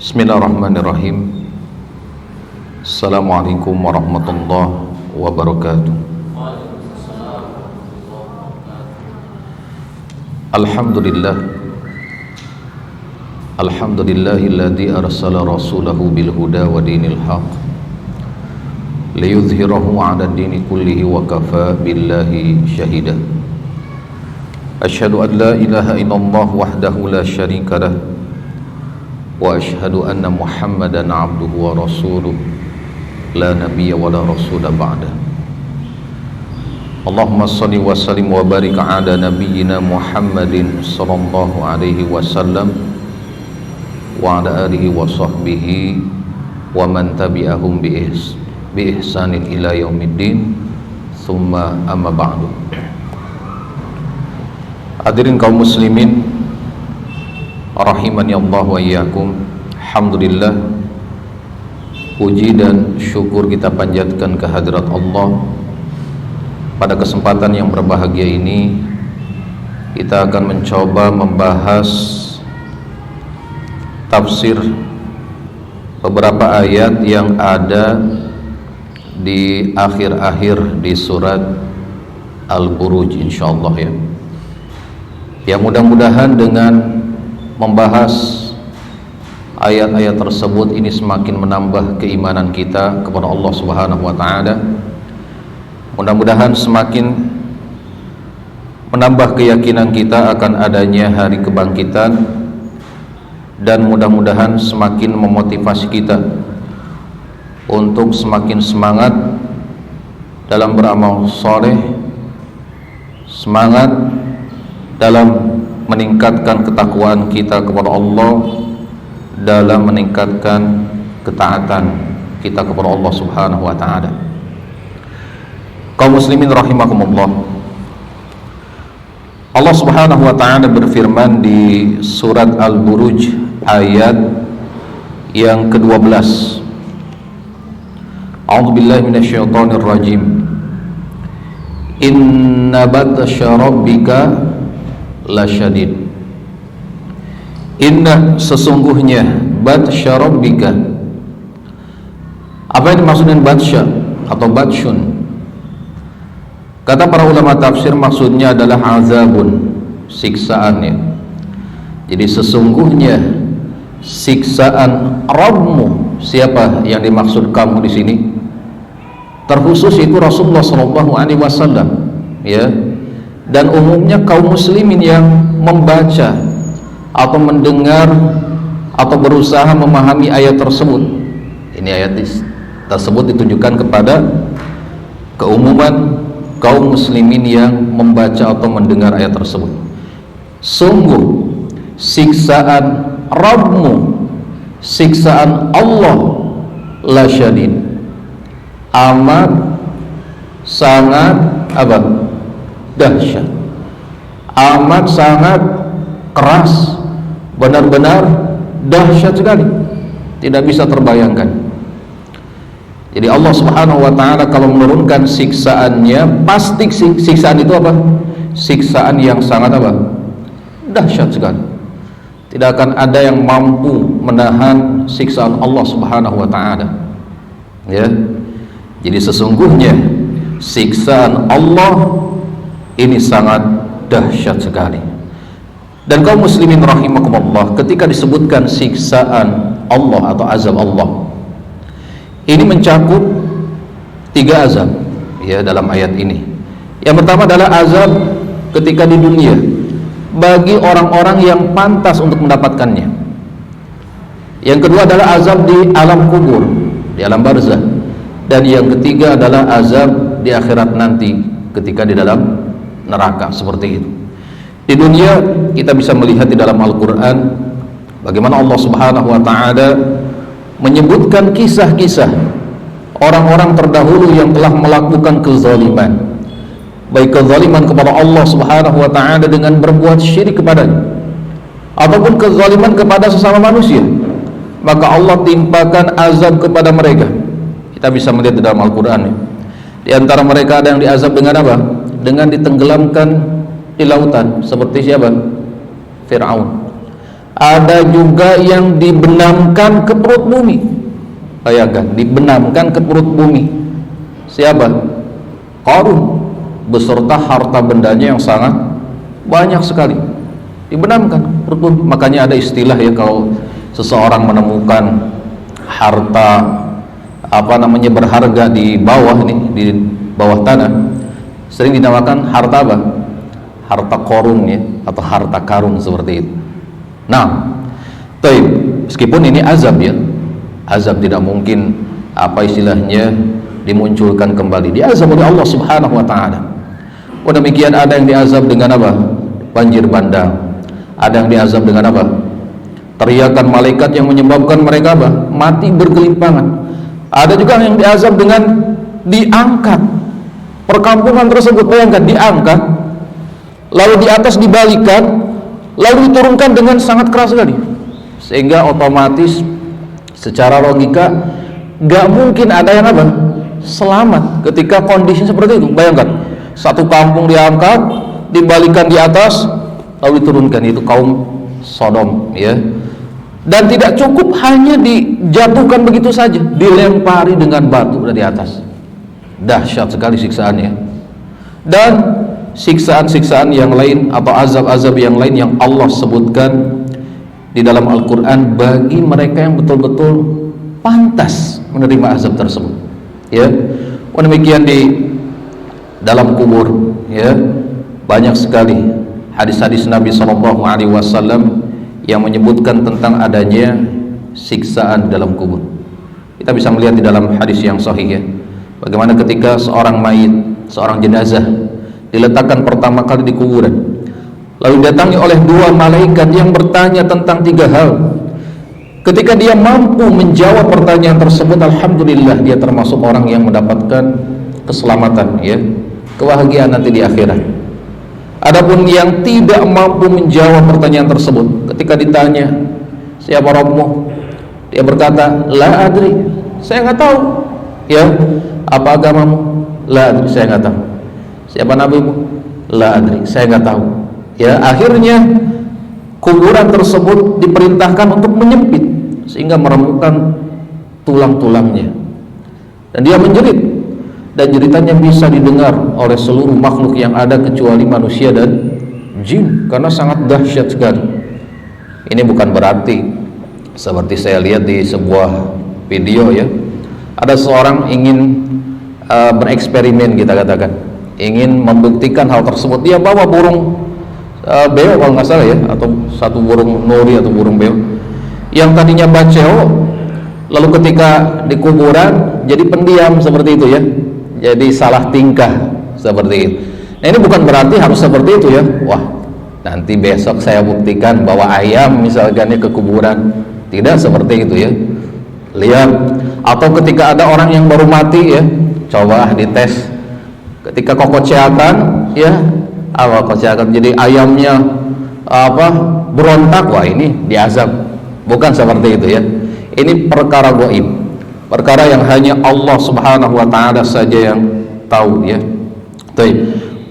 Bismillahirrahmanirrahim. Assalamualaikum warahmatullahi wabarakatuh. Alhamdulillah. Alhamdulillahilladzi arsala rasulahu bil huda wa dinil haq liyudhhirahu 'ala ad-dini kullihi wa kafa billahi shahida. Asyhadu an la ilaha illallah wahdahu la syarika lah wa asyhadu anna Muhammadan 'abduhu wa rasuluh la nabiyya wa la rasula ba'da. Allahumma shalli wa sallim wa barik 'ala nabiyyina Muhammadin sallallahu alaihi wasallam wa 'ala alihi wa sahbihi wa man tabi'ahum bi ihsanin ila yaumiddin. Tsumma amma ba'du. Hadirin kaum muslimin rahimani Allah wa iyyakum. Alhamdulillah, puji dan syukur kita panjatkan kehadirat Allah. Pada kesempatan yang berbahagia ini kita akan mencoba membahas tafsir beberapa ayat yang ada di akhir-akhir di surat Al-Buruj insyaallah ya. Ya, mudah-mudahan dengan membahas ayat-ayat tersebut ini semakin menambah keimanan kita kepada Allah Subhanahu wa taala. Mudah-mudahan semakin menambah keyakinan kita akan adanya hari kebangkitan, dan mudah-mudahan semakin memotivasi kita untuk semakin semangat dalam beramal soleh, semangat dalam meningkatkan ketakwaan kita kepada Allah, dalam meningkatkan ketaatan kita kepada Allah Subhanahu wa taala. Kaum muslimin rahimakumullah, Allah Subhanahu wa taala berfirman di surat Al-Buruj ayat yang ke-12. A'udzubillahi minasyaitonir rajim. Inna batsya rabbika lasyadid. Inna, sesungguhnya, batsya rabbika. Apa yang dimaksud dengan batsya atau batsyun? Kata para ulama tafsir, maksudnya adalah azabun, siksaannya. Jadi sesungguhnya siksaan Rabbmu. Siapa yang dimaksud kamu di sini? Terkhusus itu Rasulullah sallallahu alaihi wasallam, ya. Dan umumnya kaum muslimin yang membaca atau mendengar atau berusaha memahami ayat tersebut. Ini ayat tersebut ditujukan kepada keumuman kaum muslimin yang membaca atau mendengar ayat tersebut. Sungguh siksaan Rabbmu, siksaan Allah la syadid, amat sangat apa? Dahsyat, amat sangat keras, benar-benar dahsyat sekali, tidak bisa terbayangkan. Jadi Allah Subhanahu wa taala kalau menurunkan siksaannya, pasti siksaan itu apa? Siksaan yang sangat apa? Dahsyat sekali. Tidak akan ada yang mampu menahan siksaan Allah Subhanahu wa taala. Ya. Jadi sesungguhnya siksaan Allah ini sangat dahsyat sekali. Dan kaum muslimin rahimakumullah, ketika disebutkan siksaan Allah atau azab Allah, ini mencakup 3 azab ya dalam ayat ini. Yang pertama adalah azab ketika di dunia bagi orang-orang yang pantas untuk mendapatkannya. Yang kedua adalah azab di alam kubur, di alam barzah. Dan yang ketiga adalah azab di akhirat nanti ketika di dalam neraka, seperti itu. Di dunia kita bisa melihat di dalam Al-Quran bagaimana Allah Subhanahu wa ta'ala menyebutkan kisah-kisah orang-orang terdahulu yang telah melakukan kezaliman, baik kezaliman kepada Allah Subhanahu wa ta'ala dengan berbuat syirik kepadanya, ataupun kezaliman kepada sesama manusia, maka Allah timpakan azab kepada mereka. Kita bisa melihat di dalam Al-Quran ya. Di antara mereka ada yang diazab dengan apa? Dengan ditenggelamkan di lautan, seperti siapa? Fir'aun. ada juga yang dibenamkan ke perut bumi. Bayangkan, dibenamkan ke perut bumi. Siapa? Qarun beserta harta bendanya yang sangat banyak sekali, dibenamkan ke perut bumi. Makanya ada istilah ya, kalau seseorang menemukan harta berharga di bawah nih, di bawah tanah, sering dinamakan harta apa? Harta korun ya, atau harta karun seperti itu. Nah, meskipun ini azab ya, azab tidak mungkin istilahnya dimunculkan kembali, diazab oleh Allah Subhanahu wa taala. Demikian ada yang diazab dengan apa? Banjir bandang. Ada yang diazab dengan apa? Teriakan malaikat yang menyebabkan mereka apa? Mati bergelimpangan. Ada juga yang diazab dengan diangkat perkampungan tersebut. Bayangkan, diangkat lalu di atas dibalikan, lalu diturunkan dengan sangat keras sekali, sehingga otomatis secara logika gak mungkin ada yang apa? Selamat ketika kondisi seperti itu. Bayangkan, satu kampung diangkat, dibalikan di atas, lalu diturunkan. Itu kaum Sodom ya. Dan tidak cukup hanya dijatuhkan begitu saja, dilempari dengan batu dari atas. Dahsyat sekali siksaannya. Dan siksaan-siksaan yang lain atau azab-azab yang lain yang Allah sebutkan di dalam Al-Quran bagi mereka yang betul-betul pantas menerima azab tersebut ya. Demikian di dalam kubur ya, banyak sekali hadis-hadis Nabi SAW yang menyebutkan tentang adanya siksaan dalam kubur. Kita bisa melihat di dalam hadis yang sahih ya, bagaimana ketika seorang mayit, seorang jenazah diletakkan pertama kali di kuburan, lalu didatangi oleh dua malaikat yang bertanya tentang tiga hal. Ketika dia mampu menjawab pertanyaan tersebut, alhamdulillah dia termasuk orang yang mendapatkan keselamatan ya, kebahagiaan nanti di akhirat. Adapun yang tidak mampu menjawab pertanyaan tersebut, ketika ditanya siapa Rabbmu, dia berkata la adri, saya nggak tahu ya. Apa agamamu? La adri, saya nggak tahu. Siapa nabimu? La adri, saya nggak tahu ya. Akhirnya kuburan tersebut diperintahkan untuk menyempit sehingga meremukkan tulang-tulangnya, dan dia menjerit, dan jeritannya bisa didengar oleh seluruh makhluk yang ada kecuali manusia dan jin, karena sangat dahsyat sekali. Ini bukan berarti seperti saya lihat di sebuah video ya, ada seorang ingin bereksperimen, kita katakan ingin membuktikan hal tersebut. Dia bawa burung beo kalau nggak salah ya, atau satu burung nuri atau burung beo yang tadinya baceo, lalu ketika di kuburan jadi pendiam seperti itu ya, jadi salah tingkah seperti itu. Nah, ini bukan berarti harus seperti itu ya. Wah, nanti besok saya buktikan bahwa ayam misalkan ke kuburan. Tidak seperti itu ya. Lihat, atau ketika ada orang yang baru mati ya, coba dites. Ketika kokociakan ya, kokociakan jadi ayamnya berontak, wah ini diazab. Bukan seperti itu ya. Ini perkara gaib, perkara yang hanya Allah Subhanahu wa taala saja yang tahu ya.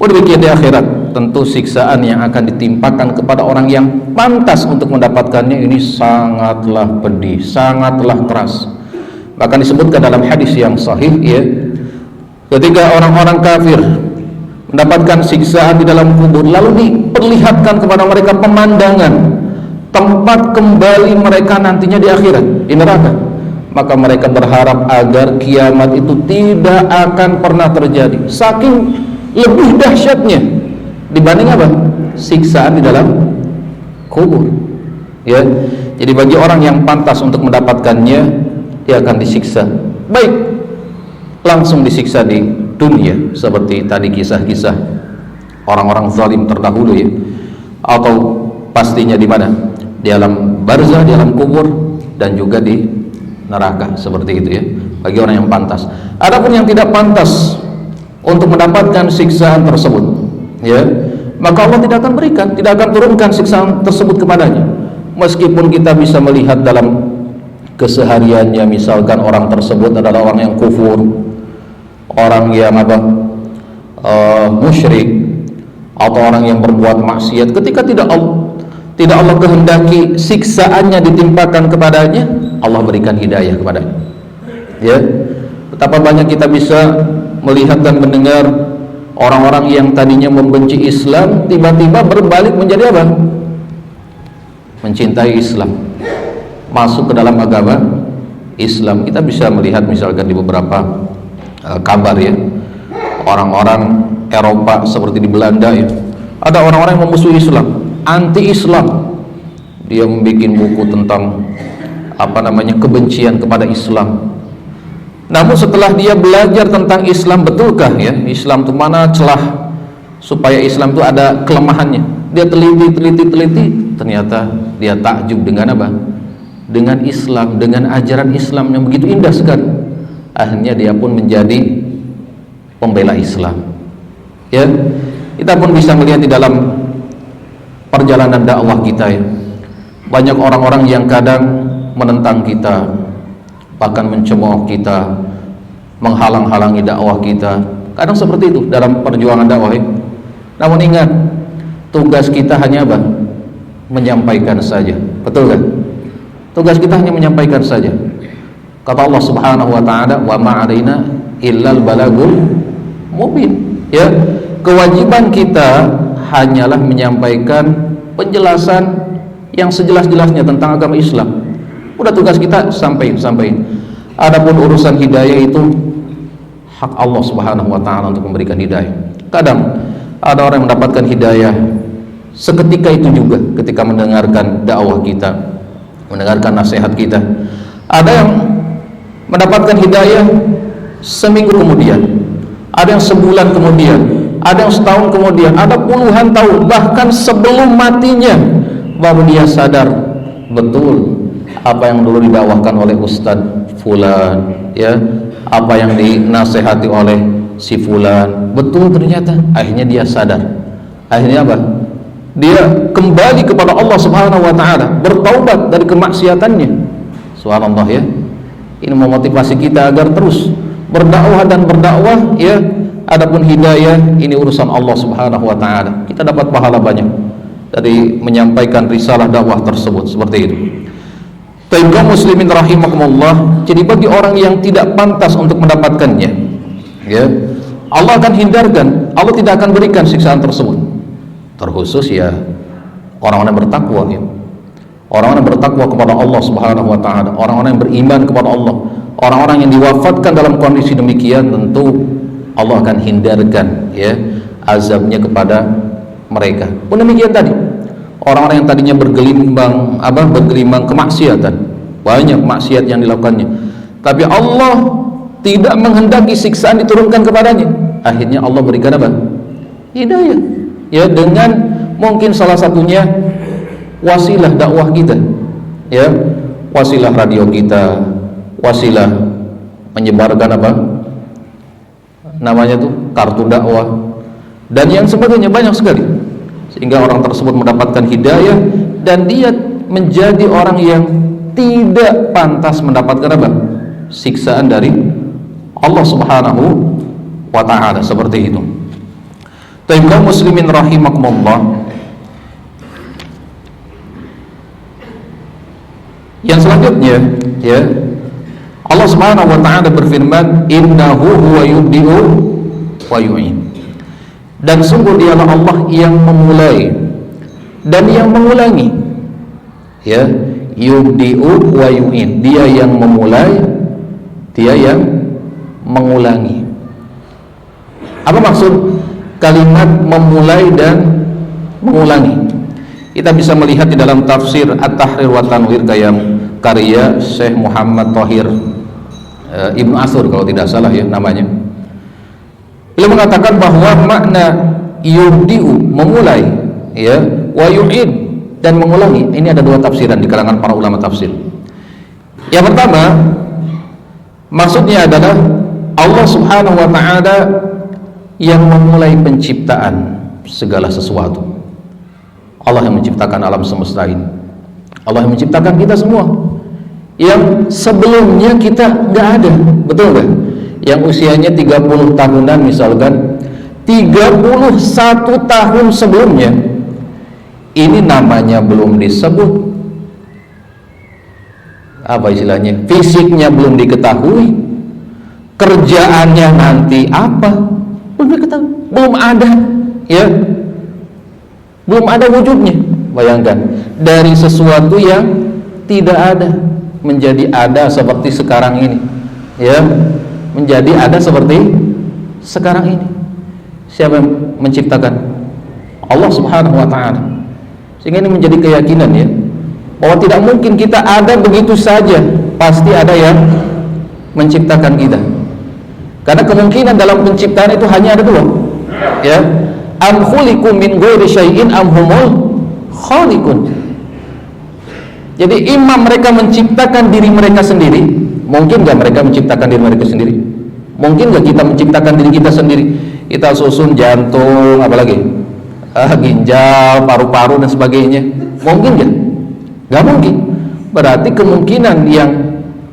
Demikian di akhirat, tentu siksaan yang akan ditimpakan kepada orang yang pantas untuk mendapatkannya ini sangatlah pedih, sangatlah keras. Bahkan disebutkan dalam hadis yang sahih ya, ketika orang-orang kafir mendapatkan siksaan di dalam kubur, lalu diperlihatkan kepada mereka pemandangan tempat kembali mereka nantinya di akhirat, di neraka, maka mereka berharap agar kiamat itu tidak akan pernah terjadi, saking lebih dahsyatnya dibanding apa? Siksaan di dalam kubur ya. Jadi bagi orang yang pantas untuk mendapatkannya, dia akan disiksa, baik langsung disiksa di dunia seperti tadi kisah-kisah orang-orang zalim terdahulu ya, atau pastinya di mana? Di alam barzah, di alam kubur, dan juga di neraka seperti itu ya, bagi orang yang pantas. Adapun yang tidak pantas untuk mendapatkan siksaan tersebut ya, maka Allah tidak akan berikan, tidak akan turunkan siksaan tersebut kepadanya. Meskipun kita bisa melihat dalam kesehariannya, misalkan orang tersebut adalah orang yang kufur, orang yang musyrik, atau orang yang berbuat maksiat, ketika tidak Allah kehendaki siksaannya ditimpakan kepadanya, Allah berikan hidayah kepadanya. Ya, betapa banyak kita bisa melihat dan mendengar orang-orang yang tadinya membenci Islam tiba-tiba berbalik menjadi apa? Mencintai Islam, masuk ke dalam agama Islam. Kita bisa melihat misalkan di beberapa kabar ya, orang-orang Eropa seperti di Belanda ya, ada orang-orang yang memusuhi Islam, anti-Islam. Dia membuat buku tentang kebencian kepada Islam. Namun setelah dia belajar tentang Islam, betulkah ya Islam itu mana celah supaya Islam itu ada kelemahannya, dia teliti, ternyata dia takjub dengan apa? Dengan Islam, dengan ajaran Islam yang begitu indah sekali. Akhirnya dia pun menjadi pembela Islam. Ya, kita pun bisa melihat di dalam perjalanan dakwah kita ya, banyak orang-orang yang kadang menentang kita, bahkan mencemooh kita, menghalang-halangi dakwah kita. Kadang seperti itu dalam perjuangan dakwah ya. Namun ingat, tugas kita hanya apa? Menyampaikan saja. Betul kan? Tugas kita hanya menyampaikan saja. Kata Allah Subhanahu wa taala, "Wa ma 'alaina illal balagul mubin." Ya, kewajiban kita hanyalah menyampaikan penjelasan yang sejelas-jelasnya tentang agama Islam. Udah, tugas kita sampaikan. Adapun urusan hidayah itu hak Allah Subhanahu wa taala untuk memberikan hidayah. Kadang ada orang yang mendapatkan hidayah seketika itu juga ketika mendengarkan dakwah kita, mendengarkan nasihat kita. Ada yang mendapatkan hidayah seminggu kemudian, ada yang sebulan kemudian, ada yang setahun kemudian, ada puluhan tahun, bahkan sebelum matinya baru dia sadar betul apa yang dulu didakwahkan oleh Ustadz Fulan, ya, apa yang dinasehati oleh si Fulan, betul ternyata. Akhirnya dia sadar. Akhirnya apa? Dia kembali kepada Allah Subhanahu wa taala, bertaubat dari kemaksiatannya. Subhanallah ya. Ini memotivasi kita agar terus berdakwah dan berdakwah ya. Adapun hidayah ini urusan Allah Subhanahu wa taala. Kita dapat pahala banyak dari menyampaikan risalah dakwah tersebut, seperti itu. Baik kaum muslimin rahimakumullah, jadi bagi orang yang tidak pantas untuk mendapatkannya ya, Allah akan hindarkan, Allah tidak akan berikan siksaan tersebut. Terkhusus ya orang-orang yang bertakwa ya. Orang-orang yang bertakwa kepada Allah Subhanahu wa taala, orang-orang yang beriman kepada Allah, orang-orang yang diwafatkan dalam kondisi demikian, tentu Allah akan hindarkan ya azabnya kepada mereka. Pun demikian tadi, orang-orang yang tadinya bergelimang kemaksiatan, banyak maksiat yang dilakukannya, tapi Allah tidak menghendaki siksaan diturunkan kepadanya. Akhirnya Allah berikan apa? Hidayah. Ya, dengan mungkin salah satunya wasilah dakwah kita. Ya, wasilah radio kita, wasilah menyebarkan apa? Namanya tuh kartu dakwah dan yang sebagainya, banyak sekali. Sehingga orang tersebut mendapatkan hidayah dan dia menjadi orang yang tidak pantas mendapatkan apa? Siksaan dari Allah Subhanahu wa taala, seperti itu. Baik kaum muslimin rahimakumullah, yang selanjutnya ya, Allah Subhanahu wa taala berfirman, "Innahu huwa yubdi'u wa yu'id." Dan sungguh dialah Allah yang memulai dan yang mengulangi. Ya, yubdi'u wa yu'id. Dia yang memulai, dia yang mengulangi. Apa maksud kalimat memulai dan mengulangi? Kita bisa melihat di dalam tafsir At-Tahrir wa Tanwir karya Syekh Muhammad Thahir Ibnu Athur kalau tidak salah ya namanya. Beliau mengatakan bahwa makna yubdi'u memulai ya, wa yu'id dan mengulangi, ini ada dua tafsiran di kalangan para ulama tafsir. Yang pertama, maksudnya adalah Allah Subhanahu wa taala yang memulai penciptaan segala sesuatu. Allah yang menciptakan alam semesta ini. Allah yang menciptakan kita semua, yang sebelumnya kita nggak ada, betul nggak? Yang usianya 30 tahunan misalkan, 31 tahun sebelumnya Ini namanya belum disebut, apa istilahnya, fisiknya belum diketahui, kerjaannya nanti apa belum diketahui, belum ada, ya, belum ada wujudnya. Bayangkan, dari sesuatu yang tidak ada menjadi ada seperti sekarang ini, ya, menjadi ada seperti sekarang ini. Siapa yang menciptakan? Allah Subhanahu wa ta'ala. Sehingga ini menjadi keyakinan, ya, bahwa tidak mungkin kita ada begitu saja, pasti ada yang menciptakan kita. Karena kemungkinan dalam penciptaan itu hanya ada dua, ya, am khuliqu min ghairi syai'in am humul khaliqun. Jadi imam mereka menciptakan diri mereka sendiri. Mungkin gak mereka menciptakan diri mereka sendiri? Mungkin gak kita menciptakan diri kita sendiri? Kita susun jantung, apalagi ginjal, paru-paru dan sebagainya. Mungkin gak? Gak mungkin. Berarti kemungkinan yang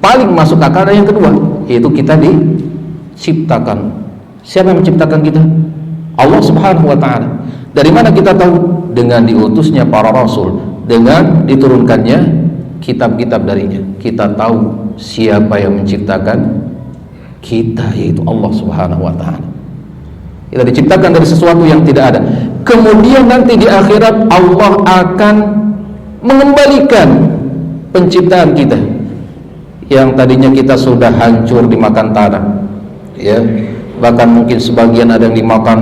paling masuk akal yang kedua, yaitu kita diciptakan. Siapa yang menciptakan kita? Allah Subhanahu wa ta'ala. Dari mana kita tahu? Dengan diutusnya para rasul, dengan diturunkannya kitab-kitab darinya. Kita tahu siapa yang menciptakan kita, yaitu Allah Subhanahu wa ta'ala. Kita diciptakan dari sesuatu yang tidak ada. Kemudian nanti di akhirat Allah akan mengembalikan penciptaan kita yang tadinya kita sudah hancur dimakan tanah, ya, bahkan mungkin sebagian ada yang dimakan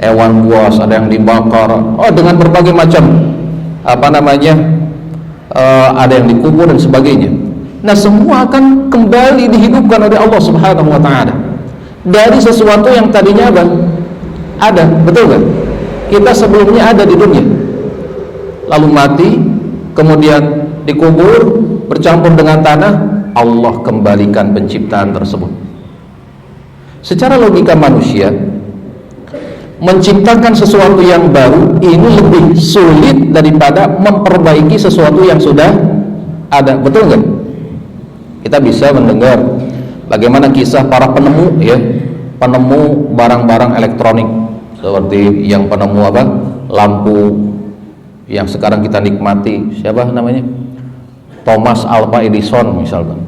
hewan buas, ada yang dibakar, dengan berbagai macam ada yang dikubur dan sebagainya. Nah, semua akan kembali dihidupkan oleh Allah Subhanahu wa ta'ala dari sesuatu yang tadinya ada, betul kan? Kita sebelumnya ada di dunia, lalu mati, kemudian dikubur, bercampur dengan tanah, Allah kembalikan penciptaan tersebut. Secara logika manusia, menciptakan sesuatu yang baru ini lebih sulit daripada memperbaiki sesuatu yang sudah ada, betul nggak? Kita bisa mendengar bagaimana kisah para penemu, ya, penemu barang-barang elektronik, seperti yang penemu lampu yang sekarang kita nikmati, siapa namanya? Thomas Alva Edison misalkan.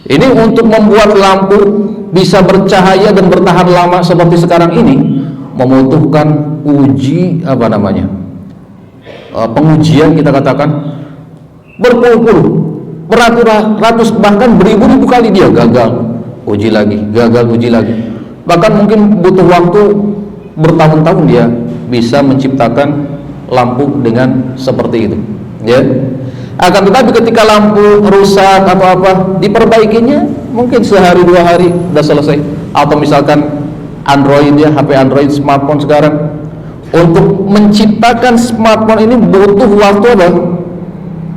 Ini untuk membuat lampu bisa bercahaya dan bertahan lama seperti sekarang ini membutuhkan pengujian, kita katakan berpuluh-puluh, beratus, bahkan beribu-ribu kali dia gagal, uji lagi, gagal, uji lagi. Bahkan mungkin butuh waktu bertahun-tahun dia bisa menciptakan lampu dengan seperti itu, ya. Akan tetapi ketika lampu rusak atau apa, diperbaikinya mungkin sehari dua hari udah selesai. Atau misalkan Android, ya, HP Android, smartphone sekarang, untuk menciptakan smartphone ini butuh waktu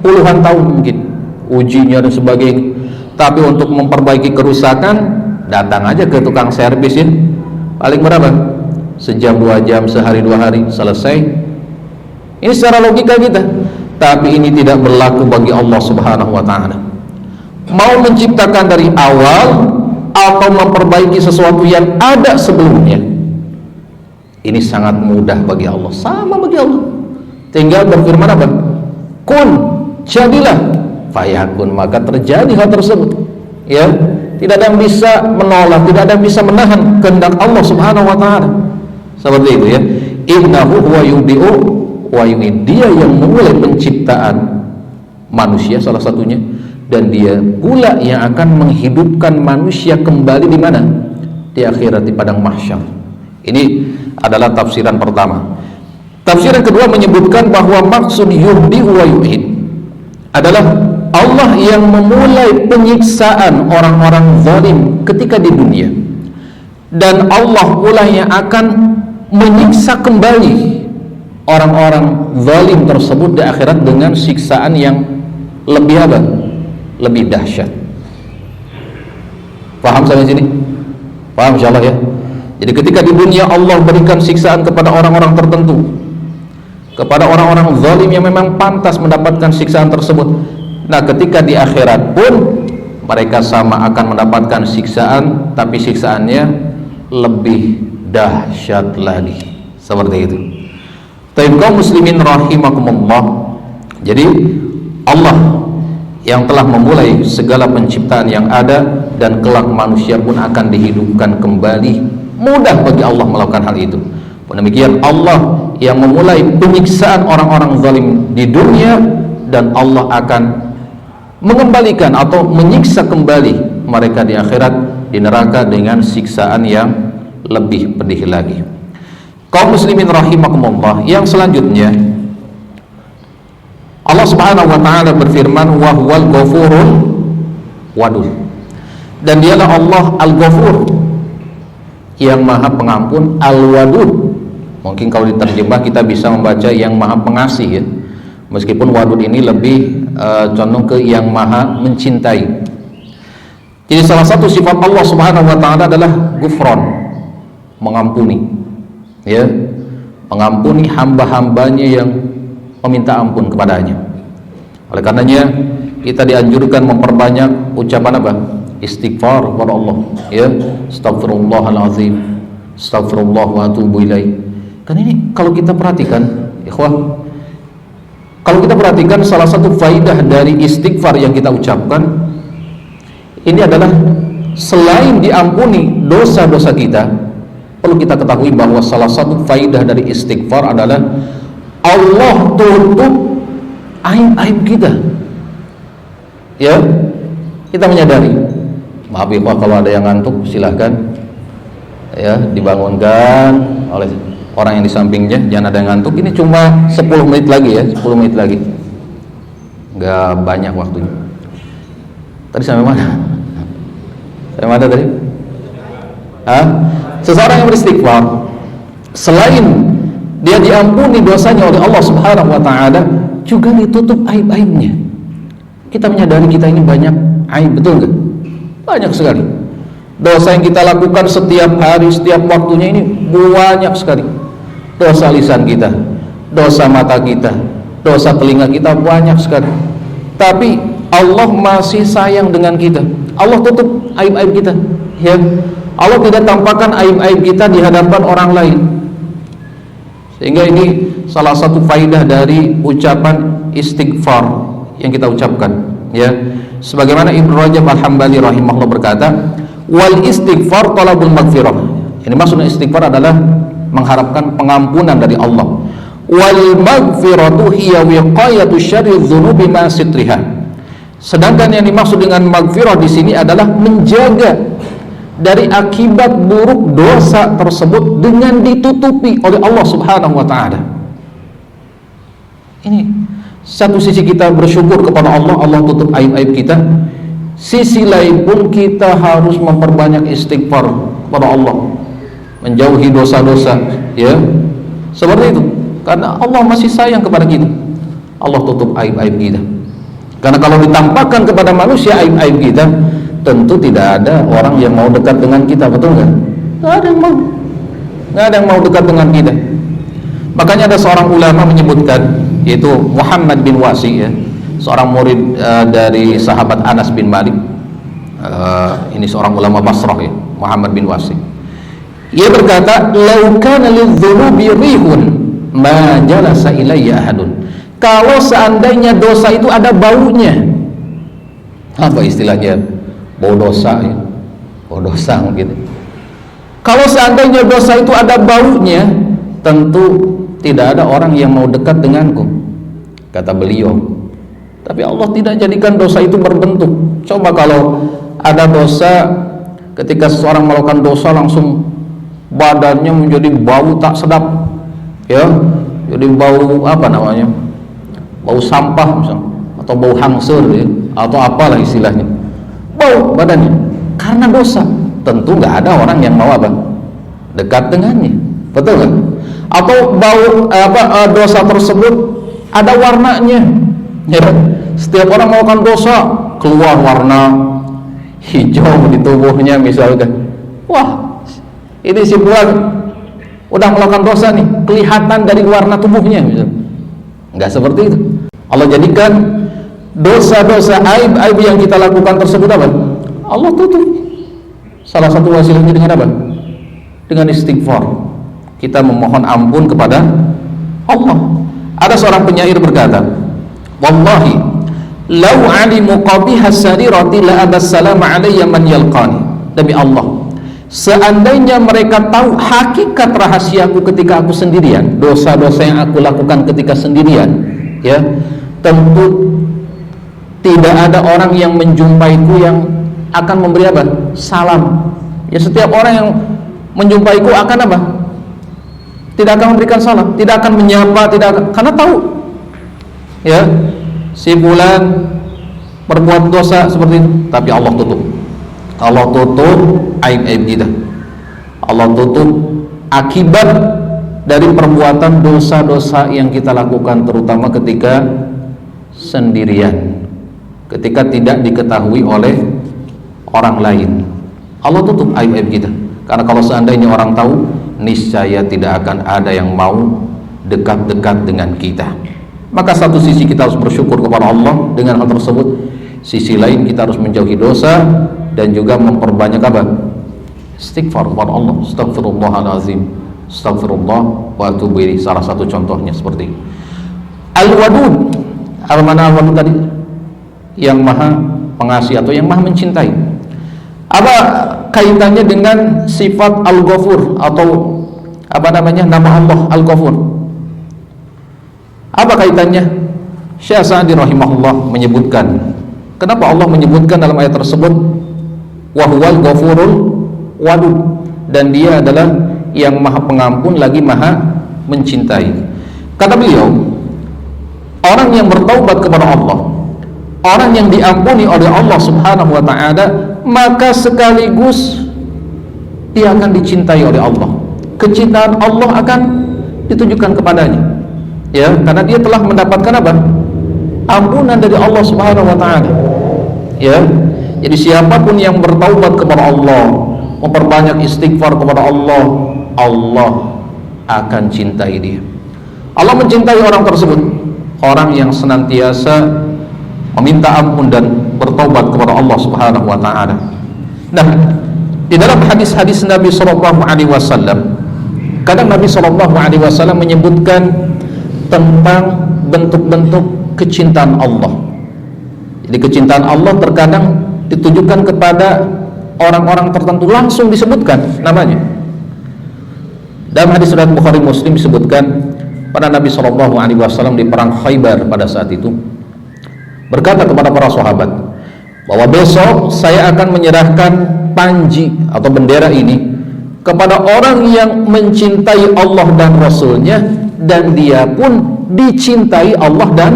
puluhan tahun mungkin, ujinya dan sebagainya. Tapi untuk memperbaiki kerusakan, datang aja ke tukang servis, ya, paling berapa? Sejam, 2 jam, sehari 2 hari selesai. Ini secara logika kita. Tapi ini tidak berlaku bagi Allah Subhanahu wa ta'ala. Mau menciptakan dari awal atau memperbaiki sesuatu yang ada sebelumnya, ini sangat mudah bagi Allah, sama bagi Allah. Tinggal berfirman apa? Kun, jadilah, fayakun, maka terjadi hal tersebut, ya. Tidak ada yang bisa menolak, tidak ada yang bisa menahan kehendak Allah Subhanahu wa ta'ala. Seperti itu, ya. Innahu huwa yubdi'u wa yu'id. Dia yang memulai penciptaan manusia salah satunya, dan dia pula yang akan menghidupkan manusia kembali di mana? Di akhirat, di padang mahsyar. Ini adalah tafsiran pertama. Tafsiran kedua menyebutkan bahwa maksud yubdi wa yu'id adalah Allah yang memulai penyiksaan orang-orang zalim ketika di dunia, dan Allah pula yang akan menyiksa kembali orang-orang zalim tersebut di akhirat dengan siksaan yang lebih lebih dahsyat. Paham sampai sini? Paham insyaallah, ya. Jadi ketika di dunia Allah berikan siksaan kepada orang-orang tertentu, kepada orang-orang zalim yang memang pantas mendapatkan siksaan tersebut. Nah, ketika di akhirat pun mereka sama akan mendapatkan siksaan, tapi siksaannya lebih dahsyat lagi. Seperti itu. Tapi kaum muslimin rahimakumullah, jadi Allah yang telah memulai segala penciptaan yang ada, dan kelak manusia pun akan dihidupkan kembali. Mudah bagi Allah melakukan hal itu. Demikian Allah yang memulai penyiksaan orang-orang zalim di dunia, dan Allah akan mengembalikan atau menyiksa kembali mereka di akhirat, di neraka, dengan siksaan yang lebih pedih lagi. Kaum muslimin rahimakumullah, yang selanjutnya Allah Subhanahu wa taala berfirman, wa huwal ghafurul wadud, dan dialah Allah Al-Ghafur yang maha pengampun, Al-Wadud. Mungkin kalau diterjemah kita bisa membaca yang maha pengasih ya, meskipun wadud ini lebih condong ke yang maha mencintai. Jadi salah satu sifat Allah Subhanahu wa taala adalah Ghufran, mengampuni ya, mengampuni hamba-hambanya yang meminta ampun kepadanya. Oleh karenanya kita dianjurkan memperbanyak ucapan apa? Istighfar kepada Allah ya, astagfirullahalazim, astagfirullah wa atubu ilaih. Kan ini kalau kita perhatikan ikhwah, kalau kita perhatikan salah satu faidah dari istighfar yang kita ucapkan ini adalah selain diampuni dosa-dosa kita, perlu kita ketahui bahwa salah satu faidah dari istighfar adalah Allah tutup aib-aib kita ya. Kita menyadari, maaf ya Pak kalau ada yang ngantuk silahkan ya, dibangunkan oleh orang yang di sampingnya, jangan ada yang ngantuk. Ini cuma 10 menit lagi ya, 10 menit lagi, nggak banyak waktunya. Tadi sampai mana? Sampai mana tadi? Seseorang yang beristighfar, selain dia diampuni dosanya oleh Allah Subhanahu wa taala, juga ditutup aib-aibnya. Kita menyadari kita ini banyak aib, betul nggak? Banyak sekali dosa yang kita lakukan setiap hari, setiap waktunya, ini banyak sekali. Dosa lisan kita, dosa mata kita, dosa telinga kita, banyak sekali. Tapi Allah masih sayang dengan kita. Allah tutup aib-aib kita ya. Allah tidak tampakkan aib-aib kita di hadapan orang lain. Sehingga ini salah satu faidah dari ucapan istighfar yang kita ucapkan ya. Sebagaimana Ibnu Rajab Al-Hambali rahimahullah berkata, wal istighfar talabul maghfirah. Ini maksudnya istighfar adalah mengharapkan pengampunan dari Allah. Wal maghfiratu hiya wiqayatu syarri dzunubi ma sitriha. Sedangkan yang dimaksud dengan maghfirah di sini adalah menjaga dari akibat buruk dosa tersebut dengan ditutupi oleh Allah Subhanahu wa taala. Ini satu sisi kita bersyukur kepada Allah, Allah tutup aib-aib kita. Sisi lain pun kita harus memperbanyak istighfar kepada Allah, menjauhi dosa-dosa ya. Seperti itu. Karena Allah masih sayang kepada kita. Allah tutup aib-aib kita. Karena kalau ditampakkan kepada manusia aib-aib kita, tentu tidak ada orang yang mau dekat dengan kita, betul nggak? Nggak ada yang mau. Nggak ada yang mau dekat dengan kita. Makanya ada seorang ulama menyebutkan, yaitu Muhammad bin Wasi ya, seorang murid dari sahabat Anas bin Malik. Ini seorang ulama Basrah ya, Muhammad bin Wasi. Ia berkata, "Lau kana lidzunubi rihun ma jalasa ilayya ahadun." Kalau seandainya dosa itu ada baunya, apa istilahnya? Bau dosa ya. Bau dosa mungkin. Kalau seandainya dosa itu ada baunya, tentu tidak ada orang yang mau dekat denganku, kata beliau. Tapi Allah tidak jadikan dosa itu berbentuk. Coba kalau ada dosa, ketika seseorang melakukan dosa langsung badannya menjadi bau tak sedap ya, jadi bau apa namanya, bau sampah misalnya, atau bau hangsur ya, atau apalah istilahnya, bau badannya karena dosa. Tentu nggak ada orang yang mau apa, dekat dengannya, betul kan? Atau bau dosa tersebut ada warnanya ya. Setiap orang melakukan dosa keluar warna hijau di tubuhnya misalkan. Wah, ini si fulan udah melakukan dosa nih, kelihatan dari warna tubuhnya misalkan. Enggak seperti itu. Allah jadikan dosa-dosa aib-aib yang kita lakukan tersebut apa? Allah tutup. Salah satu wasilahnya dengan apa? Dengan istighfar. Kita memohon ampun kepada Allah. Ada seorang penyair berkata, wallahi law alimu qabiha sarirati la abas salam alayya man yalqani. Demi Allah, seandainya mereka tahu hakikat rahasiaku ketika aku sendirian, dosa-dosa yang aku lakukan ketika sendirian, ya, tentu tidak ada orang yang menjumpaiku yang akan memberi apa? Salam. Ya, setiap orang yang menjumpaiku akan apa? Tidak akan memberikan salam, tidak akan menyapa, karena tahu, ya, si fulan berbuat dosa seperti itu, tapi Allah tutup. Allah tutup aib-aib kita. Allah tutup akibat dari perbuatan dosa-dosa yang kita lakukan, terutama ketika sendirian, ketika tidak diketahui oleh orang lain. Allah tutup aib-aib kita. Karena kalau seandainya orang tahu, niscaya tidak akan ada yang mau dekat-dekat dengan kita. Maka satu sisi kita harus bersyukur kepada Allah dengan hal tersebut, sisi lain kita harus menjauhi dosa dan juga memperbanyak apa? Istighfar kepada Allah. Astaghfirullahalazim, astaghfirullah wa atubu ilaih. Salah satu contohnya seperti ini. Al-Wadud, al-mana al-Wadud tadi, yang maha pengasih atau yang maha mencintai. Apa kaitannya dengan sifat Al-Ghafur atau apa namanya, nama Allah Al-Ghafur? Apa kaitannya? Syekh Sa'di rahimahullah menyebutkan, kenapa Allah menyebutkan dalam ayat tersebut wa huwal ghafurul wadud, dan dia adalah yang maha pengampun lagi maha mencintai. Kata beliau, orang yang bertaubat kepada Allah, orang yang diampuni oleh Allah Subhanahu wa ta'ala, maka sekaligus dia akan dicintai oleh Allah. Kecintaan Allah akan ditujukan kepadanya, ya, karena dia telah mendapatkan apa? Ampunan dari Allah Subhanahu wa ta'ala, ya. Jadi siapapun yang bertaubat kepada Allah, memperbanyak istighfar kepada Allah, Allah akan cintai dia. Allah mencintai orang tersebut, orang yang senantiasa meminta ampun dan bertaubat kepada Allah Subhanahu wa ta'ala. Nah, di dalam hadis-hadis Nabi sallallahu alaihi wasallam, kadang Nabi sallallahu alaihi wasallam menyebutkan tentang bentuk-bentuk kecintaan Allah. Jadi kecintaan Allah terkadang ditujukan kepada orang-orang tertentu, langsung disebutkan namanya. Dalam hadis riwayat Bukhari Muslim disebutkan pada Nabi sallallahu alaihi wasallam di perang Khaybar pada saat itu berkata kepada para sahabat bahwa besok saya akan menyerahkan panji atau bendera ini kepada orang yang mencintai Allah dan Rasulnya, dan dia pun dicintai Allah dan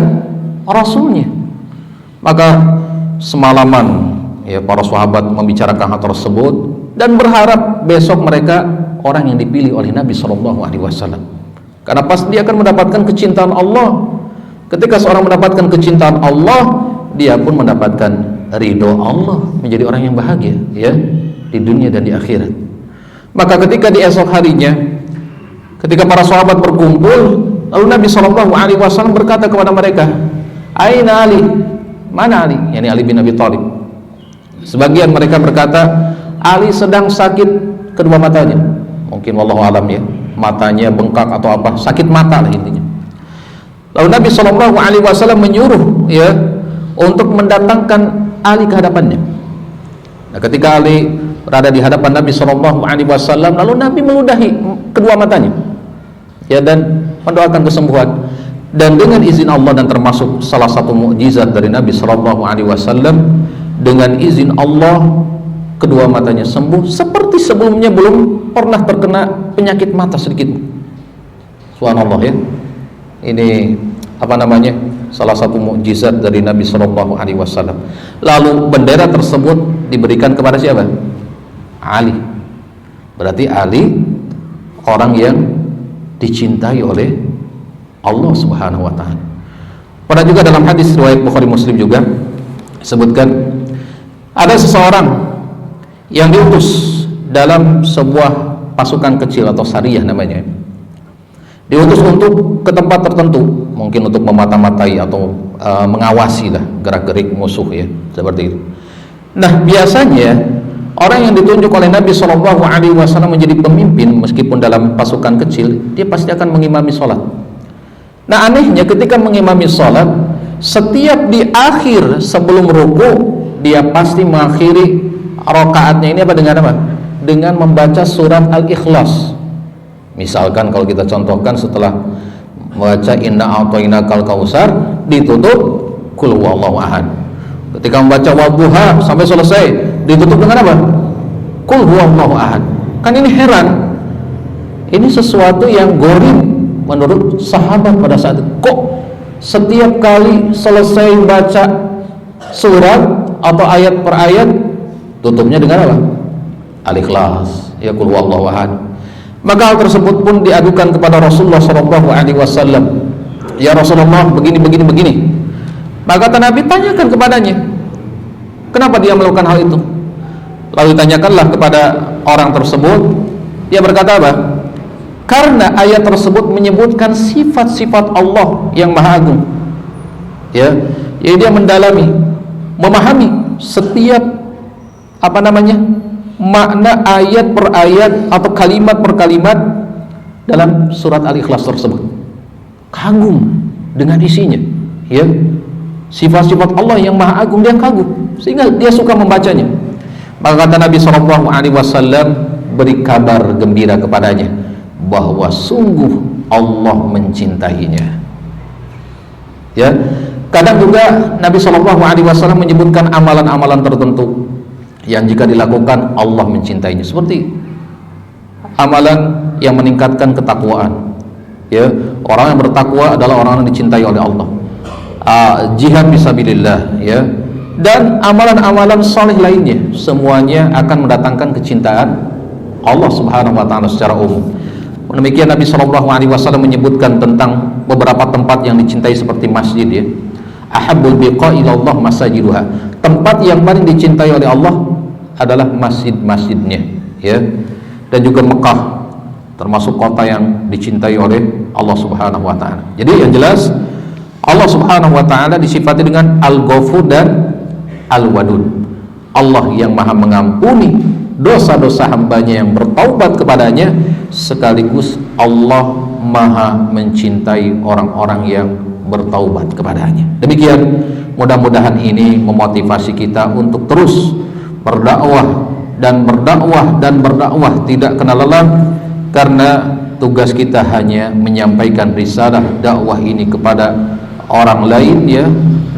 Rasulnya. Maka semalaman, ya, para sahabat membicarakan hal tersebut dan berharap besok mereka orang yang dipilih oleh Nabi SAW, karena pasti dia akan mendapatkan kecintaan Allah. Ketika seorang mendapatkan kecintaan Allah, dia pun mendapatkan ridho Allah, menjadi orang yang bahagia, ya, di dunia dan di akhirat. Maka ketika di esok harinya, ketika para sahabat berkumpul, lalu Nabi SAW berkata kepada mereka, Aina Ali? Mana Ali? Yani Ali bin Abi Thalib. Sebagian mereka berkata, Ali sedang sakit kedua matanya. Mungkin wallahu alam, ya, matanya bengkak atau apa, sakit mata lah intinya. Lalu Nabi SAW menyuruh, ya, untuk mendatangkan Ali ke hadapannya. Nah, ketika Ali berada di hadapan Nabi SAW, lalu Nabi meludahi kedua matanya, ya, dan mendoakan kesembuhan. Dan dengan izin Allah, dan termasuk salah satu mukjizat dari Nabi SAW, dengan izin Allah kedua matanya sembuh seperti sebelumnya belum pernah terkena penyakit mata sedikit. Subhanallah, ya. Ini apa namanya, salah satu mukjizat dari Nabi SAW. Lalu bendera tersebut diberikan kepada siapa? Ali. Berarti Ali orang yang dicintai oleh Allah Subhanahu wa ta'ala. Pada juga dalam hadis riwayat Bukhari Muslim juga sebutkan ada seseorang yang diutus dalam sebuah pasukan kecil atau sariyah namanya. Diutus untuk ke tempat tertentu, mungkin untuk memata-matai atau mengawasi lah gerak-gerik musuh, ya, seperti itu. Nah, biasanya orang yang ditunjuk oleh Nabi SAW menjadi pemimpin, meskipun dalam pasukan kecil, dia pasti akan mengimami sholat. Nah, anehnya ketika mengimami sholat, setiap di akhir sebelum ruku, dia pasti mengakhiri rakaatnya ini apa dengan apa? Dengan membaca surat Al-Ikhlas. Misalkan kalau kita contohkan setelah membaca inna a'tainakal kautsar, ditutup qul huwallahu ahad. Ketika membaca wadduha sampai selesai, ditutup dengan apa? Qul huwallahu ahad. Kan ini heran. Ini sesuatu yang gharib menurut sahabat pada saat itu. Kok setiap kali selesai baca surat atau ayat per ayat, tutupnya dengan apa? Al-Ikhlas, ya qul huwallahu ahad. Maka hal tersebut pun diadukan kepada Rasulullah SAW. Ya Rasulullah, begini. Maka kata Nabi, tanyakan kepadanya, kenapa dia melakukan hal itu? Lalu tanyakanlah kepada orang tersebut. Dia berkata apa? Karena ayat tersebut menyebutkan sifat-sifat Allah yang Maha Agung. Ya, jadi dia mendalami, memahami setiap makna ayat per ayat atau kalimat per kalimat dalam surat Al-Ikhlas tersebut. Kagum dengan isinya, ya. Sifat-sifat Allah yang Maha Agung dia kagum, sehingga dia suka membacanya. Maka kata Nabi SAW, beri kabar gembira kepadanya bahwa sungguh Allah mencintainya. Ya, kadang juga Nabi SAW menyebutkan amalan-amalan tertentu yang jika dilakukan Allah mencintainya, seperti amalan yang meningkatkan ketakwaan. Ya, orang yang bertakwa adalah orang yang dicintai oleh Allah. Jihad fisabilillah, ya, dan amalan-amalan saleh lainnya, semuanya akan mendatangkan kecintaan Allah Subhanahu wa taala secara umum. Demikian Nabi SAW menyebutkan tentang beberapa tempat yang dicintai seperti masjid, ya. Ahabbul biqa ilallah masajiduha. Tempat yang paling dicintai oleh Allah adalah masjid-masjidnya, ya. Dan juga Mekah termasuk kota yang dicintai oleh Allah Subhanahu wa taala. Jadi yang jelas Allah Subhanahu wa taala disifati dengan Al-Ghafur dan Al-Wadud. Allah yang Maha mengampuni dosa-dosa hambanya yang bertaubat kepadanya, sekaligus Allah Maha mencintai orang-orang yang bertaubat kepadanya. Demikian, mudah-mudahan ini memotivasi kita untuk terus berdakwah dan berdakwah tidak kenal lelah, karena tugas kita hanya menyampaikan risalah dakwah ini kepada orang lain, ya,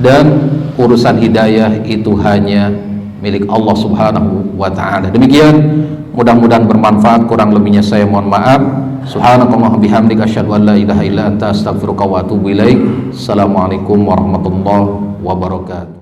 dan urusan hidayah itu hanya milik Allah Subhanahu wa taala. Demikian, mudah-mudahan bermanfaat. Kurang lebihnya saya mohon maaf. Subhanakallahumma bihamdika asyhadu an la ilaha illa anta astaghfiruka wa atubu ilaik. Assalamualaikum warahmatullahi wabarakatuh.